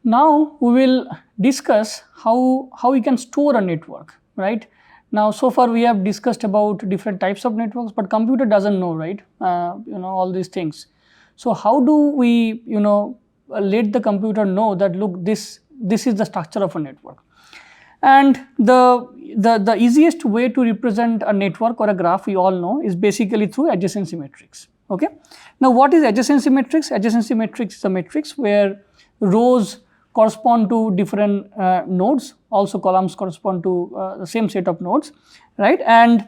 Now we will discuss how we can store a network, right? Now so far we have discussed about different types of networks, but computer doesn't know, right? All these things. So how do we let the computer know that look, this is the structure of a network? And the easiest way to represent a network or a graph, we all know, is basically through adjacency matrix. Okay. Now what is adjacency matrix? Adjacency matrix is a matrix where rows correspond to different nodes, also columns correspond to the same set of nodes, right? And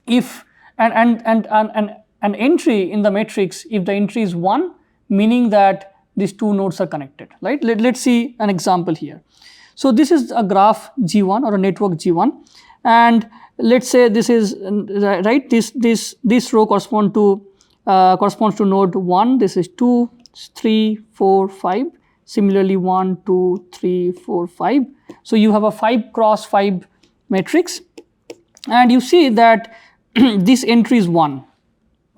if an entry in the matrix, if the entry is 1, meaning that these two nodes are connected, right? Let's see an example here. So this is a graph G1 or a network G1, and let's say this is right. This row corresponds to node 1. This is 2, 3, 4, 5. Similarly, 1, 2, 3, 4, 5. So you have a 5 cross 5 matrix, and you see that this entry is 1.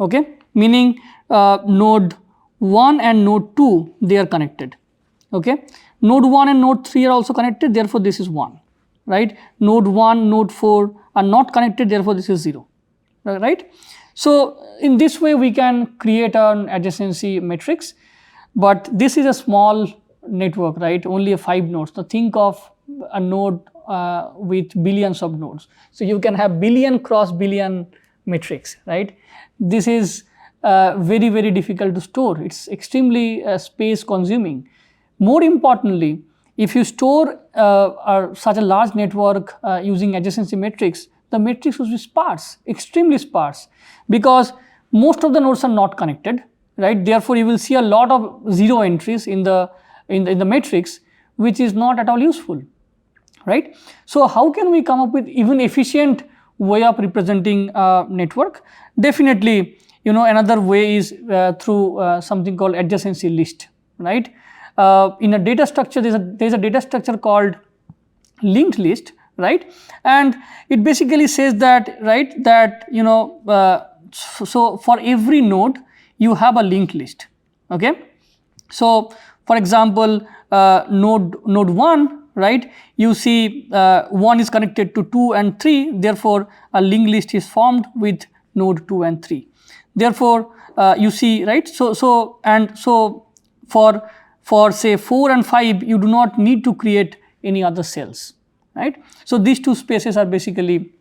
Okay, meaning node 1 and node 2, they are connected. Okay, node 1 and node 3 are also connected, therefore this is 1, right? Node 1, node 4 are not connected, therefore this is 0, right? So in this way we can create an adjacency matrix, but this is a small network, right? Only 5 nodes. So think of a node with billions of nodes. So you can have billion cross billion matrix, right? This is very, very difficult to store. It's extremely space consuming. More importantly, if you store such a large network using adjacency matrix, the matrix will be sparse, extremely sparse, because most of the nodes are not connected, right? Therefore, you will see a lot of 0 entries in the matrix, which is not at all useful, right? So how can we come up with even efficient way of representing a network? Definitely, another way is through something called adjacency list, right? In a data structure, there's a data structure called linked list, right? And it basically says that, right, that so for every node you have a linked list. Okay, so for example, node 1, right, you see 1 is connected to 2 and 3, therefore a linked list is formed with node 2 and 3. Therefore you see, right, so for say 4 and 5, you do not need to create any other cells, right? So these two spaces are basically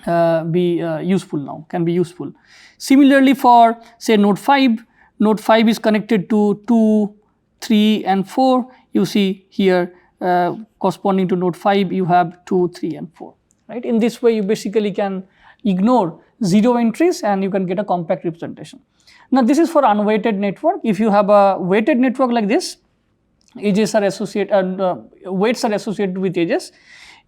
can be useful. Similarly, for say node 5 is connected to 2, 3 and 4. You see here corresponding to node 5, you have 2, 3 and 4, right? In this way, you basically can ignore 0 entries and you can get a compact representation. Now this is for unweighted network. If you have a weighted network like this, edges are associated and weights are associated with edges.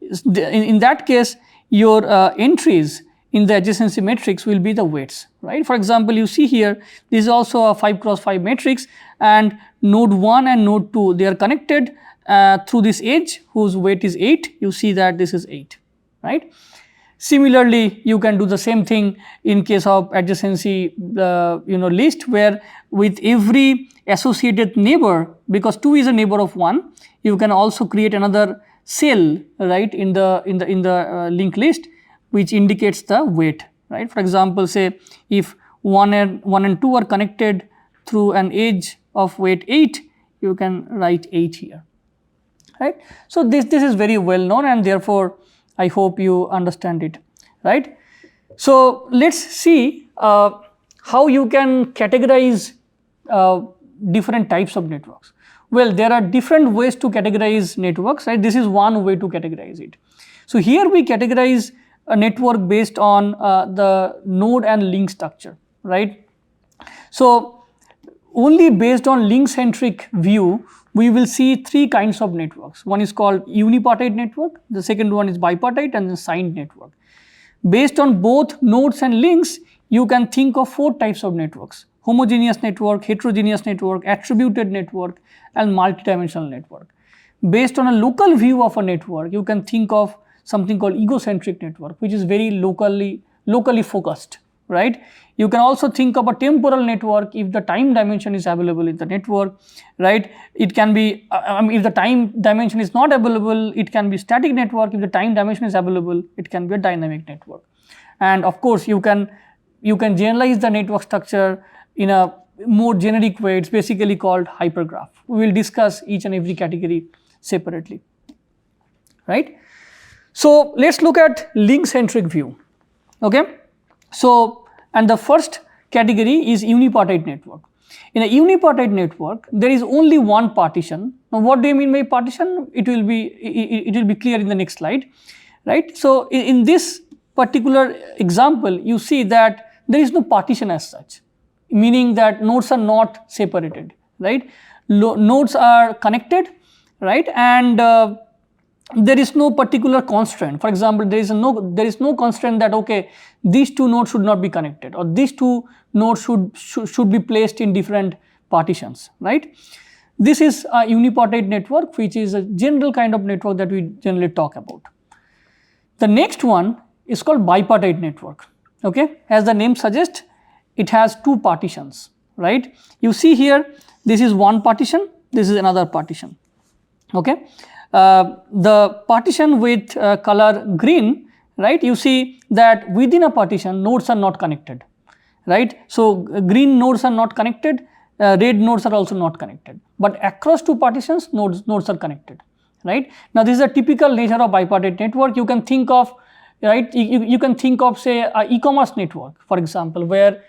In that case, your entries in the adjacency matrix will be the weights, right? For example, you see here, this is also a 5 cross 5 matrix, and node 1 and node 2, they are connected through this edge whose weight is 8. You see that this is 8, right? Similarly, you can do the same thing in case of adjacency list, where with every associated neighbor, because 2 is a neighbor of 1, you can also create another cell, right, in the linked list, which indicates the weight, right? For example, say if 1 and 2 are connected through an edge of weight 8, you can write 8 here, right? So this is very well known, and therefore I hope you understand it, right? So let's see how you can categorize different types of networks. Well, there are different ways to categorize networks, right? This is one way to categorize it. So here we categorize a network based on the node and link structure, right? So only based on link-centric view, we will see 3 kinds of networks. One is called unipartite network, the second one is bipartite, and the signed network. Based on both nodes and links, you can think of 4 types of networks: homogeneous network, heterogeneous network, attributed network, and multidimensional network. Based on a local view of a network, you can think of something called ego-centric network, which is very locally focused, right? You can also think of a temporal network if the time dimension is available in the network, right? It can be, if the time dimension is not available, it can be static network. If the time dimension is available, it can be a dynamic network. And of course, you can generalize the network structure in a more generic way. It's basically called hypergraph. We will discuss each and every category separately, right? So let's look at link-centric view, okay? So, and the first category is unipartite network. In a unipartite network, there is only one partition. Now, what do you mean by partition? It will be clear in the next slide, right? So, in this particular example, you see that there is no partition as such, meaning that nodes are not separated, right? Nodes are connected, right? And there is no particular constraint. For example, there is no constraint that okay, these two nodes should not be connected, or these two nodes should be placed in different partitions, right? This is a unipartite network, which is a general kind of network that we generally talk about. The next one is called bipartite network, okay? As the name suggests, it has two partitions, right? You see here, this is one partition, this is another partition, okay? The partition with color green, right? You see that within a partition, nodes are not connected, right? So, green nodes are not connected, red nodes are also not connected, but across two partitions, nodes are connected, right? Now, this is a typical nature of bipartite network. You can think of, right? You can think of, say, a e-commerce network, for example, where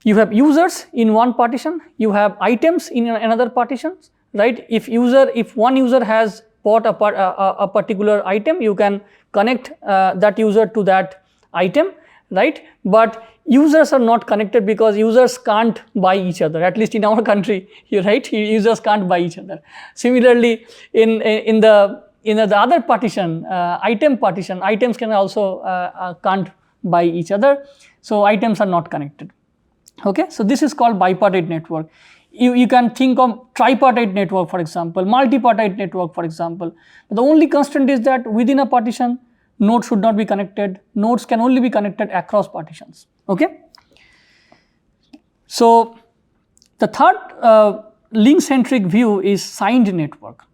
you have users in one partition, you have items in another partition, right? If one user has bought a particular item, you can connect that user to that item, right? But users are not connected because users can't buy each other, at least in our country, right? Users can't buy each other. Similarly, in the other partition, item partition, items can also can't buy each other, so items are not connected, okay? So, this is called bipartite network. You can think of tripartite network, for example, multipartite network, for example. The only constraint is that within a partition, nodes should not be connected. Nodes can only be connected across partitions, okay? So, the third link-centric view is signed network,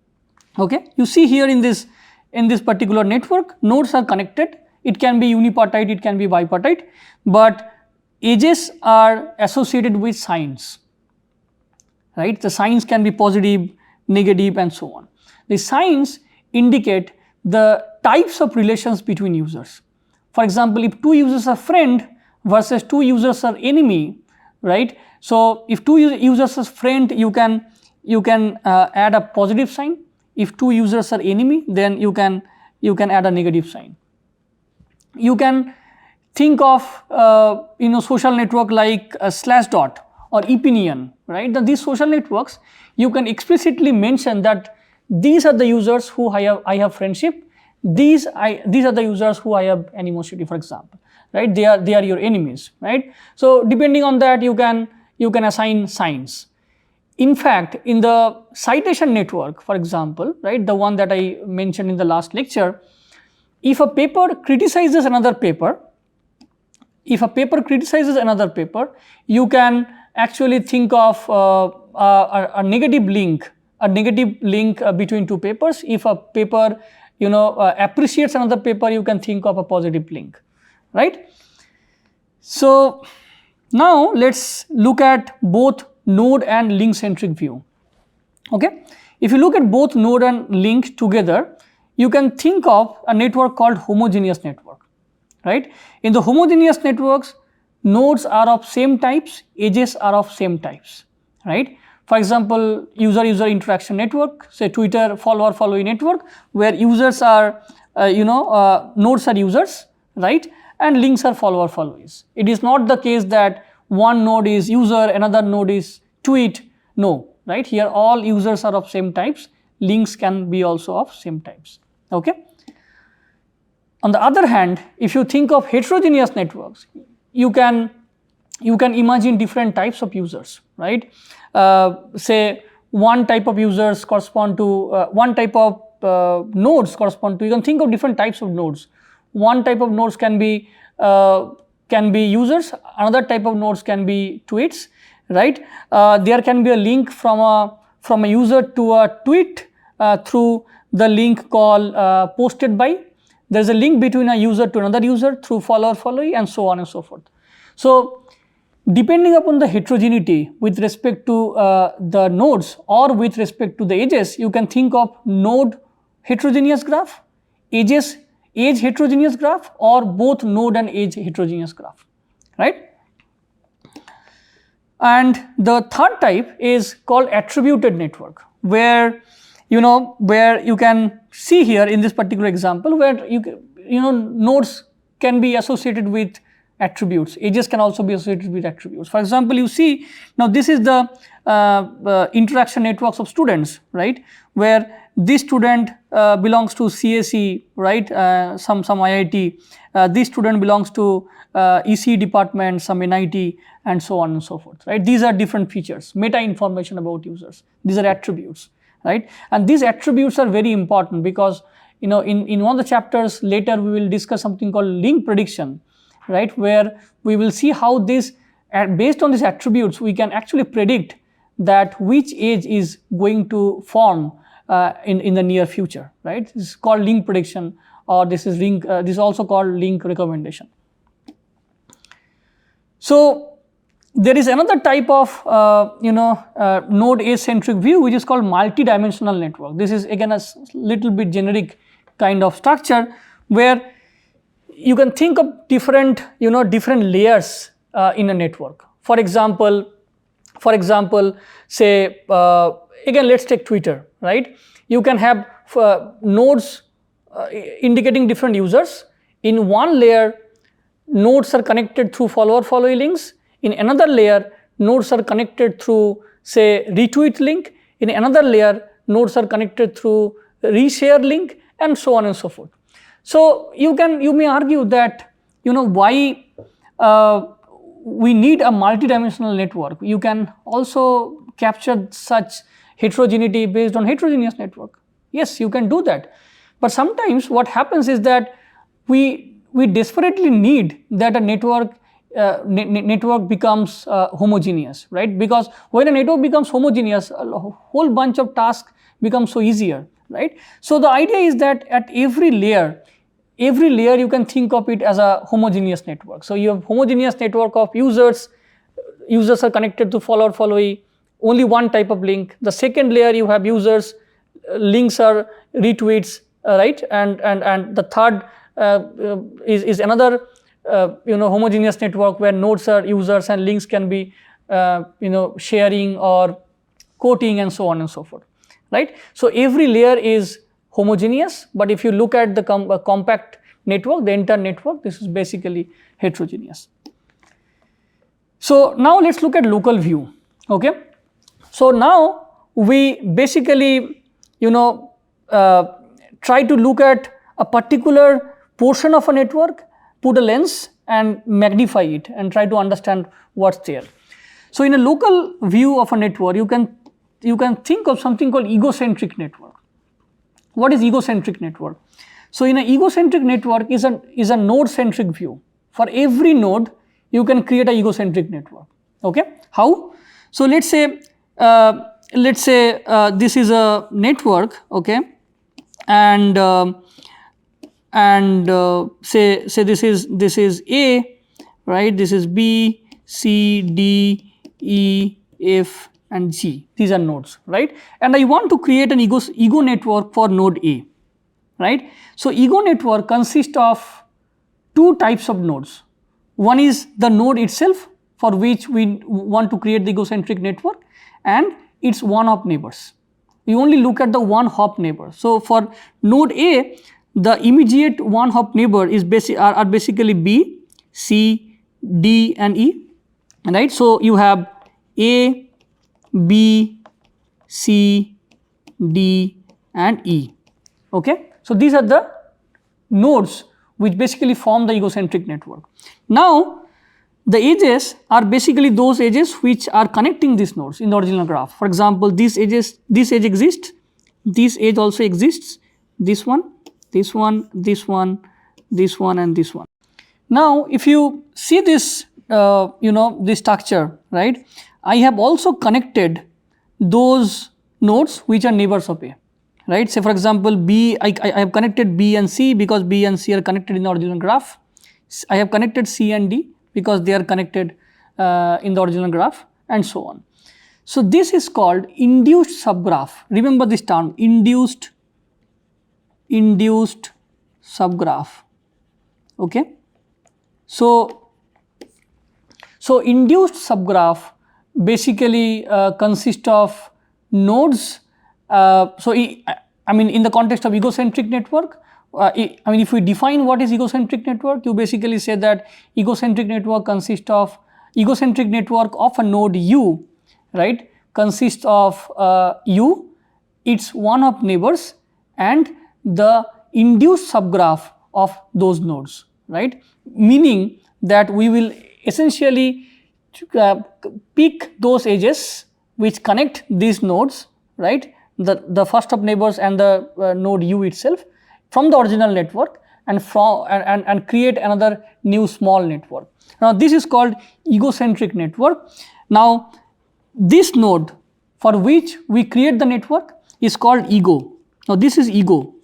okay? You see here in this particular network, nodes are connected. It can be unipartite, it can be bipartite, but edges are associated with signs, right? The signs can be positive, negative, and so on. The signs indicate the types of relations between users. For example, if two users are friend versus two users are enemy, right? So, if two users are friend, you can add a positive sign. If two users are enemy, then you can add a negative sign. You can think of social network like Slashdot or opinion, right? These social networks, you can explicitly mention that these are the users who I have friendship, these are the users who I have animosity, for example, right? They are your enemies, right? So, depending on that, you can assign signs. In fact, in the citation network, for example, right, the one that I mentioned in the last lecture, if a paper criticizes another paper, you can actually think of a negative link between two papers. If a paper appreciates another paper, you can think of a positive link, right? So, now let's look at both node and link-centric view, okay? If you look at both node and link together, you can think of a network called homogeneous network, right? In the homogeneous networks, nodes are of same types, edges are of same types, right? For example, user-user interaction network, say Twitter follower-followee network, where users are, nodes are users, right? And links are follower-followees. It is not the case that one node is user, another node is tweet, no, right? Here all users are of same types, links can be also of same types, okay? On the other hand, if you think of heterogeneous networks, you can imagine different types of users, right? Say one type of users correspond to one type of nodes correspond to, you can think of different types of nodes. One type of nodes can be can be users, another type of nodes can be tweets, right? There can be a link from a user to a tweet through the link called posted by. There is a link between a user to another user through follower-followee, and so on and so forth. So depending upon the heterogeneity with respect to the nodes or with respect to the edges, you can think of node heterogeneous graph, edge heterogeneous graph, or both node and edge heterogeneous graph, right? And the third type is called attributed network, where you can see here in this particular example where nodes can be associated with attributes, edges can also be associated with attributes. For example, you see now this is the interaction networks of students, right, where this student belongs to CSE, right, some IIT, this student belongs to EC department, some NIT, and so on and so forth, right. These are different features, meta information about users, these are attributes, right. And these attributes are very important because in one of the chapters later we will discuss something called link prediction, right, where we will see how this, based on these attributes, we can actually predict that which edge is going to form in the near future, right. This is called link prediction, or this is also called link recommendation. So there is another type of node edge-centric view which is called multidimensional network. This is again a little bit generic kind of structure where you can think of different layers in a network. For example, say again let's take Twitter, right. You can have nodes indicating different users. In one layer, nodes are connected through follower-followee links. In another layer, nodes are connected through, say, retweet link. In another layer, nodes are connected through reshare link, and so on and so forth. So you may argue that why we need a multidimensional network. You can also capture such heterogeneity based on heterogeneous network. Yes, you can do that. But sometimes what happens is that we desperately need that a network becomes homogeneous, right? Because when a network becomes homogeneous, a whole bunch of tasks become so easier, right? So the idea is that at every layer you can think of it as a homogeneous network. So you have homogeneous network of users are connected to follower-followee, only one type of link. The second layer you have users, links are retweets, right? And the third is another homogeneous network where nodes are users and links can be sharing or quoting and so on and so forth, right. So every layer is homogeneous, but if you look at the compact network, the entire network, this is basically heterogeneous. So now let's look at local view, okay. So now we basically try to look at a particular portion of a network, put a lens and magnify it and try to understand what's there. So in a local view of a network, you can think of something called ego-centric network. What is ego-centric network? So in an ego-centric network is a node-centric view. For every node, you can create an ego-centric network. Okay, how? So let's say this is a network, okay, and say this is A, right? This is B, C, D, E, F, and G. These are nodes, right? And I want to create an ego network for node A, right? So ego network consists of two types of nodes. One is the node itself, for which we want to create the ego-centric network, and its one-hop neighbors. We only look at the one-hop neighbor. So for node A, the immediate one-hop neighbor is are basically B, C, D, and E, right? So you have A, B, C, D, and E. Okay, so these are the nodes which basically form the ego-centric network. Now the edges are basically those edges which are connecting these nodes in the original graph. For example, this edge exists, this edge also exists, this one, this one, this one, this one, and this one. Now, if you see this, this structure, right? I have also connected those nodes which are neighbors of A, right? Say for example, I have connected B and C because B and C are connected in the original graph. I have connected C and D because they are connected in the original graph, and so on. So this is called induced subgraph. Remember this term, induced subgraph. Okay. So induced subgraph basically consists of nodes. I mean, in the context of egocentric network, if we define what is egocentric network, you basically say that egocentric network consists of egocentric network of a node U, right, consists of U, its one of neighbors, and the induced subgraph of those nodes, right, meaning that we will essentially pick those edges which connect these nodes, right, the first of neighbors and the node U itself from the original network, and create another new small network. Now this is called egocentric network. Now this node for which we create the network is called ego. Now this is ego.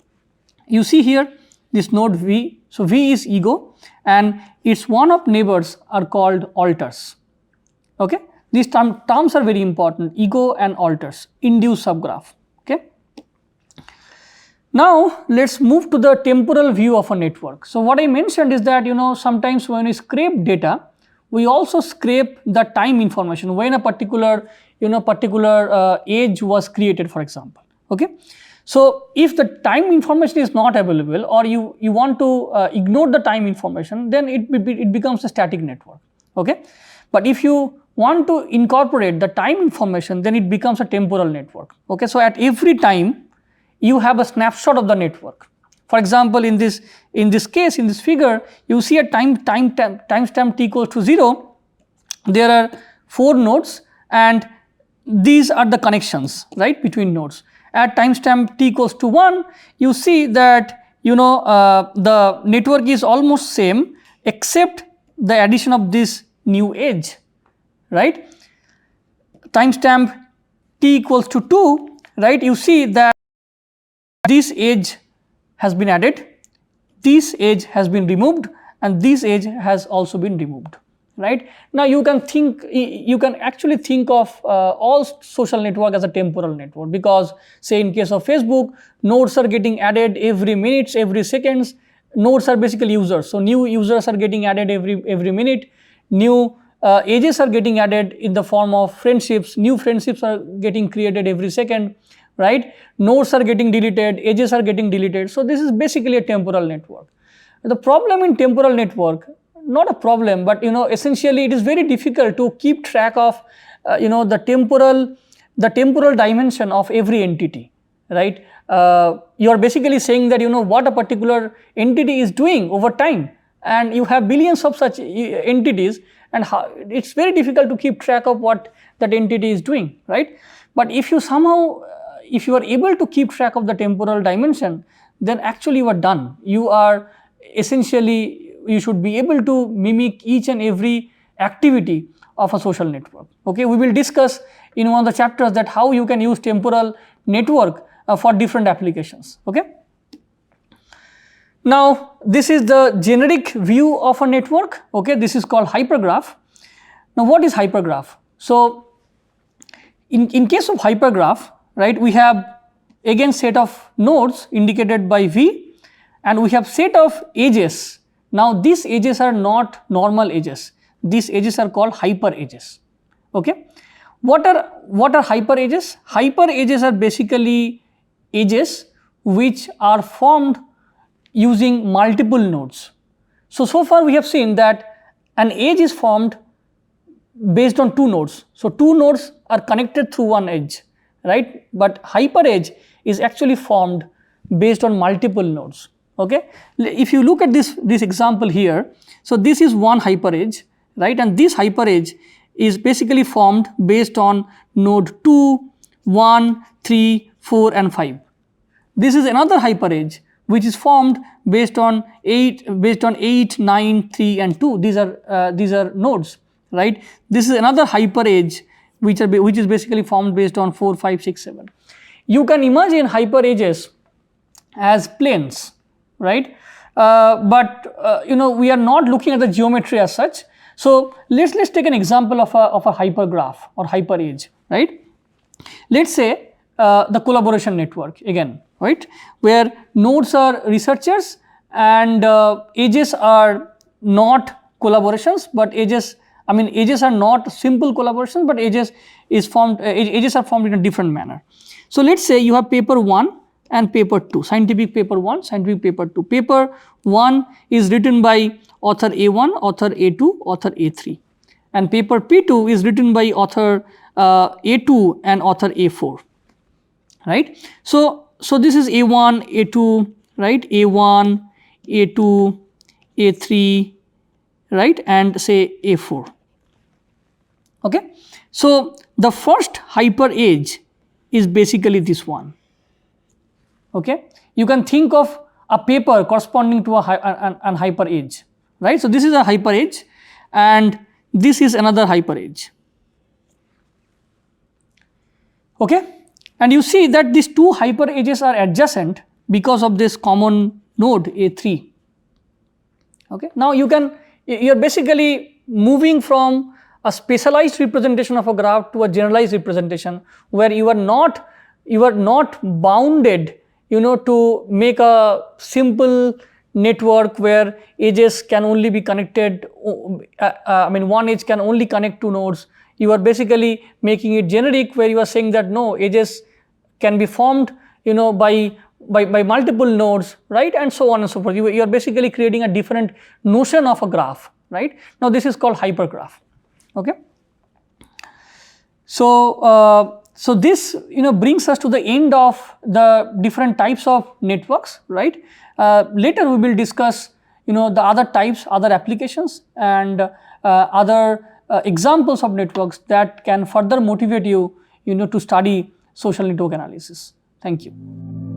You see here this node V. So V is ego, and its one of neighbors are called alters. Okay, these terms are very important, ego and alters, induced subgraph. Okay. Now let's move to the temporal view of a network. So what I mentioned is that sometimes when we scrape data, we also scrape the time information when a particular age was created, for example. Okay. So if the time information is not available, or you want to ignore the time information, then it becomes a static network. Okay. But if you want to incorporate the time information, then it becomes a temporal network. Okay. So at every time you have a snapshot of the network. For example, in this case, in this figure, you see a timestamp t equals to 0. There are 4 nodes, and these are the connections, right, between nodes. At timestamp t equals to 1, you see that the network is almost same except the addition of this new edge, right. Timestamp t equals to 2, right, you see that this edge has been added, this edge has been removed, and this edge has also been removed, right. Now you can actually think of all social network as a temporal network, because say in case of Facebook, nodes are getting added every minutes, every seconds. Nodes are basically users, so new users are getting added every minute, new edges are getting added in the form of friendships, new friendships are getting created every second, right. Nodes are getting deleted, edges are getting deleted. So this is basically a temporal network. The problem in temporal network, not a problem, but essentially it is very difficult to keep track of the temporal dimension of every entity, right. You are basically saying that what a particular entity is doing over time, and you have billions of such entities, and it's very difficult to keep track of what that entity is doing, right. But if you are able to keep track of the temporal dimension, then actually you are done. You should be able to mimic each and every activity of a social network. Okay, we will discuss in one of the chapters that how you can use temporal network for different applications. Okay. Now this is the generic view of a network. Okay, this is called hypergraph. Now what is hypergraph? So in case of hypergraph, right, we have again set of nodes indicated by V, and we have set of edges. Now these edges are not normal edges, these edges are called hyper edges. Okay. What are hyper edges? Hyper edges are basically edges which are formed using multiple nodes. So far we have seen that an edge is formed based on 2 nodes. So 2 nodes are connected through one edge, right, but hyper edge is actually formed based on multiple nodes. Okay. If you look at this example here, so this is one hyper edge, right, and this hyper edge is basically formed based on node 2, 1, 3, 4 and 5. This is another hyper edge which is formed based on 8, 9, 3 and 2. These are nodes, right? This is another hyper edge which is basically formed based on 4, 5, 6, 7. You can imagine hyper edges as planes, right? But we are not looking at the geometry as such. So let's take an example of a hypergraph or hyper edge, right? Let's say the collaboration network again, right, where nodes are researchers and edges are not collaborations, but edges are not simple collaborations, but edges are formed in a different manner. So let's say you have paper 1 and paper 2, scientific paper 1, scientific paper 2. Paper 1 is written by author A1, author A2, author A3, and paper P2 is written by author A2 and author A4, right? So this is A1, A2, right? A1, A2, A3, right? And say A4. Okay. So the first hyper edge is basically this one. Okay. You can think of a paper corresponding to an hyper edge, right? So this is a hyper edge, and this is another hyper edge. Okay. And you see that these two hyper edges are adjacent because of this common node A3. Okay. Now you are basically moving from a specialized representation of a graph to a generalized representation where you are not bounded, to make a simple network where edges can only be connected. One edge can only connect two nodes. You are basically making it generic where you are saying that no, edges can be formed, by multiple nodes, right, and so on and so forth. You are basically creating a different notion of a graph, right? Now this is called hypergraph. Okay. So this brings us to the end of the different types of networks, right? Later we will discuss the other types, other applications, and other examples of networks that can further motivate you to study social network analysis. Thank you.